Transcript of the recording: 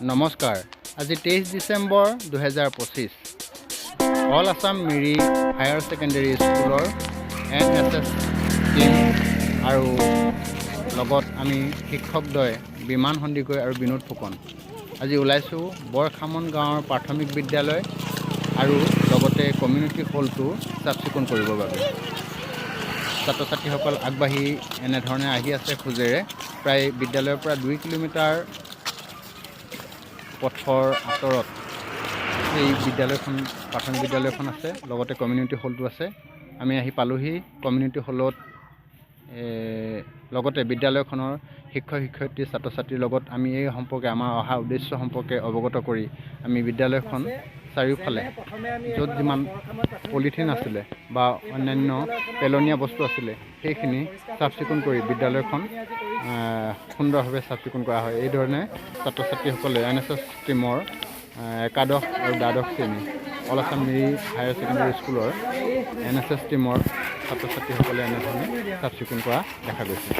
নমস্কাৰ আজি 23 December 2025 all Assam Miri higher secondary স্কুলৰ NSS টিম আৰু লগত আমি শিক্ষকদ্বয় বিমান সন্দিকৈ আৰু বিনোদ ফুকন আজি ওলাইছোঁ বৰখামন গাঁৱৰ প্ৰাথমিক বিদ্যালয় আৰু লগতে কমিউনিটি হলটো চাফ চিকুণ কৰিবৰ বাবে ছাত্ৰ ছাত্ৰীসকল আগবাঢ়ি এনেধৰণে আহি আছে খোজেৰে প্ৰায় বিদ্যালয়ৰ পৰা 2 কিলোমিটাৰ পথৰ আঁতৰত এই বিদ্যালয়খন প্ৰাথমিক বিদ্যালয়খন আছে লগতে কমিউনিটি হলটো আছে আমি আহি পালোহি কমিউনিটি হলত লগতে বিদ্যালয়খনৰ শিক্ষক শিক্ষয়িত্ৰী ছাত্ৰ ছাত্ৰীৰ লগত আমি এই সম্পৰ্কে আমাৰ অহা উদ্দেশ্য সম্পৰ্কে অৱগত কৰি আমি বিদ্যালয়খন চাৰিওফালে য'ত যিমান পলিথিন আছিলে বা অন্যান্য পেলনীয়া বস্তু আছিলে সেইখিনি চাফ চিকুণ কৰি বিদ্যালয়খন সুন্দৰভাৱে চাফ চিকুণ কৰা হয়। এই ধৰণে ছাত্ৰ ছাত্ৰীসকলে NSS টিমৰ একাদশ আৰু দ্বাদশ শ্ৰেণী all Assam Miri higher secondary স্কুলৰ NSS টিমৰ ছাত্ৰ ছাত্ৰীসকলে এনেধৰণে চাফ চিকুণ কৰা দেখা গৈছে।